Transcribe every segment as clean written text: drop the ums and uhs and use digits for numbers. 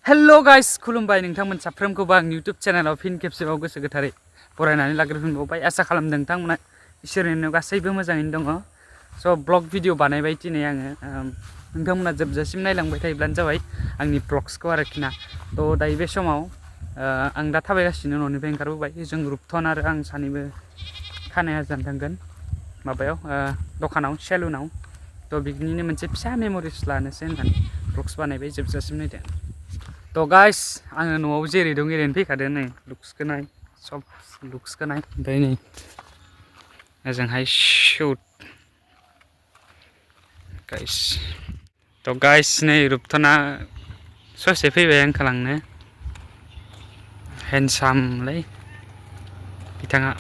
Hello guys खुलुमबाय नोंथांमोन साफ्रोमखौबो आं यूट्यूब चेनेलाव फिन खेबसेबाव गोसो गोथारै बरायनानै लाग्रोफिनबावबाय। आसा खालामदों नोंथांमोना इसोरनि अननायाव गासैबो मोजाङैनो दङ। स' ब्लग भिडिअ बानायबाय दिनै आङो नोंथांमोना जोबजासिम नायलांबाय थायोब्लानो जाबाय आंनि ब्लग्सखौ आरोखि ना। थ' दायो बे समाव आं दा थाबायगासिनो न'निफ्राय ओंखारबोबाय। जों रुपथन आरो आं सानैबो खानाया जानो थांगोन माबायाव दखानाव सेलुनाव। थ' बिदिनो मोनसे फिसा मेम'रिस लानोसै होननानै ब्लग्स बानायबाय, जोबजासिम नायदो। तो गाइस आङो न'आव जेरै दं एरैनो फैखादो नै लुक्सखौ नाय, सब लुक्सखौ नाय। ओमफ्राय नै ओजोंहाय शुट गाइस। तो गाइस नै रुपथना ससे फैबाय आंखौ लांनो। हेन्डसामलै बिथाङा।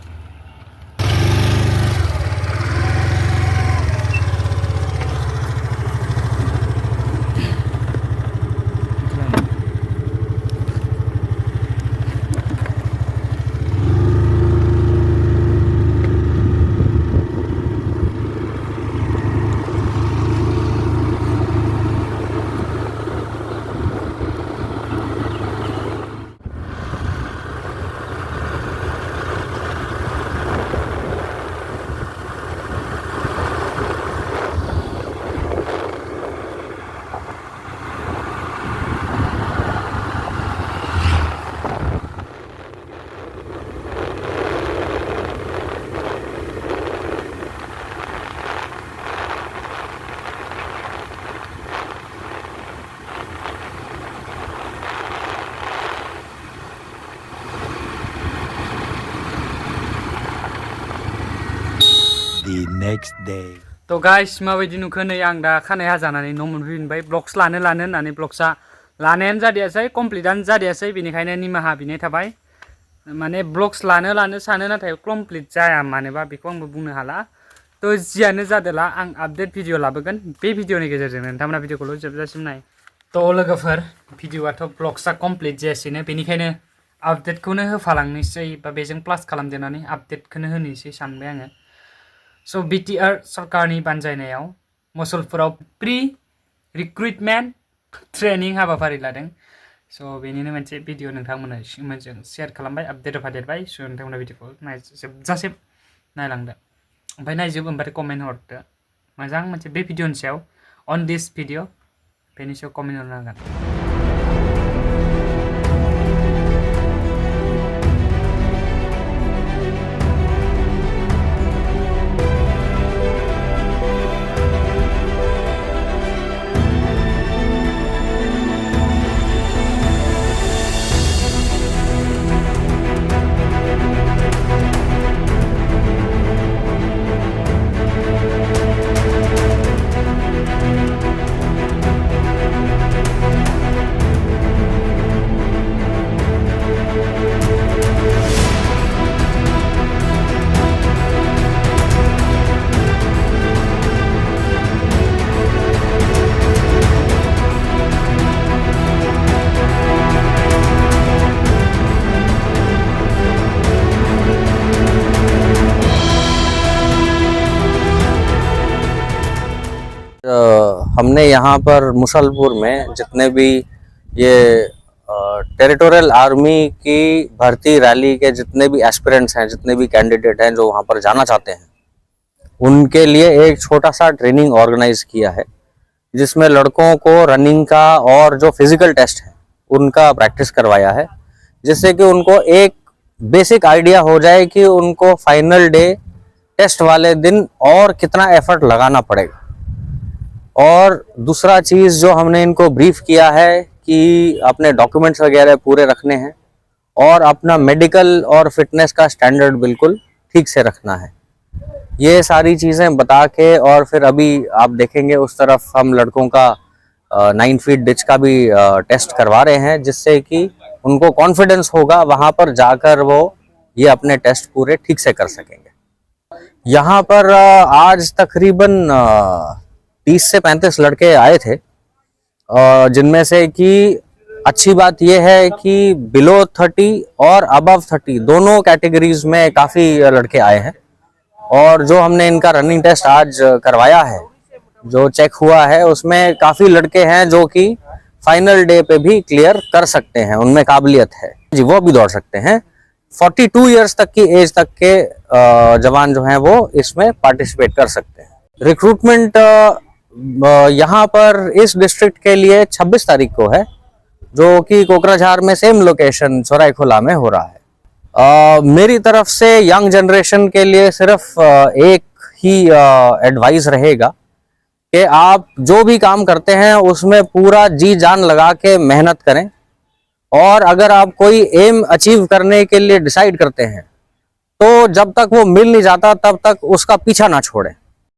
Next day. तो गाइस माबायदि नुखो नै आं दा खानाय हाजानानै न' मोनफैफिनबाय। ब्लग्स लानो होननानै ब्लग्सआ लानायानो जादियासै, कमप्लिटानो जादियासै, बेनिखायनो निमाहा बिनाय थाबाय। माने ब्लग्स लानो सानो नाथाय कमप्लिट जाया मानोबा बेखौ आंबो बुंनो हाला। तो जियानो जादोला आं आपडेट भिडिअ लाबोगोन बे भिडिअनि गेजेरजों। नोंथांमोना भिडिअखौल' जोबजासिम नाय। तो लोगोफोर भिडिअआथ' ब्लग्सआ कमप्लिट जायासैनो, बेनिखायनो आपडेटखौनो होफालांनोसै बा बेजों प्लास खालामदेरनानै आपडेटखौनो होनोसै सानबाय आङो। स' BTR सरकारनि बानजायनायाव मसलपुराव प्रि रिक्रुटमेन्ट ट्रेनिं हाबाफारि लादों। स' बेनिनो मोनसे भिडिअ नोंथांमोनजों शेयार खालामबाय, आपडेट होफादेरबाय। स' नोंथांमोना भिडिअखौ जोबजासिम नायलांदो। ओमफ्राय नायजोबोबाथाय कमेन्ट हरदो मोजां मोनसे बे भिडिअनि सायाव, अन दिस भिडिअ बेनि सायाव कमेन्ट हरनो हागोन। हमने यहाँ पर मुसलपुर में जितने भी ये टेरिटोरियल आर्मी की भर्ती रैली के जितने भी एस्पिरेंट्स हैं, जितने भी कैंडिडेट हैं जो वहाँ पर जाना चाहते हैं, उनके लिए एक छोटा सा ट्रेनिंग ऑर्गेनाइज किया है, जिसमें लड़कों को रनिंग का और जो फिजिकल टेस्ट है उनका प्रैक्टिस करवाया है, जिससे कि उनको एक बेसिक आइडिया हो जाए कि उनको फाइनल डे टेस्ट वाले दिन और कितना एफर्ट लगाना पड़ेगा। और दूसरा चीज़ जो हमने इनको ब्रीफ किया है कि अपने डॉक्यूमेंट्स वगैरह पूरे रखने हैं और अपना मेडिकल और फिटनेस का स्टैंडर्ड बिल्कुल ठीक से रखना है। ये सारी चीज़ें बता के, और फिर अभी आप देखेंगे उस तरफ हम लड़कों का 9 फीट डिच का भी टेस्ट करवा रहे हैं, जिससे कि उनको कॉन्फिडेंस होगा वहाँ पर जाकर वो ये अपने टेस्ट पूरे ठीक से कर सकेंगे। यहाँ पर आज तकरीबन 30 से 35 लड़के आए थे, जिनमें से कि अच्छी बात यह है कि बिलो 30 और अबव 30 दोनों कैटेगरीज में काफ़ी लड़के आए हैं। और जो हमने इनका रनिंग टेस्ट आज करवाया है, जो चेक हुआ है, उसमें काफ़ी लड़के हैं जो कि फाइनल डे पे भी क्लियर कर सकते हैं, उनमें काबिलियत है जी, वो भी दौड़ सकते हैं। 42 इयर्स तक की एज तक के जवान जो हैं वो इसमें पार्टिसिपेट कर सकते हैं। रिक्रूटमेंट यहाँ पर इस डिस्ट्रिक्ट के लिए 26 तारीख को है, जो कि कोकराझार में सेम लोकेशन सरायखोला में हो रहा है। मेरी तरफ से यंग जनरेशन के लिए सिर्फ एक ही एडवाइस रहेगा कि आप जो भी काम करते हैं उसमें पूरा जी जान लगा के मेहनत करें, और अगर आप कोई एम अचीव करने के लिए डिसाइड करते हैं तो जब तक वो मिल नहीं जाता तब तक उसका पीछा ना छोड़ें।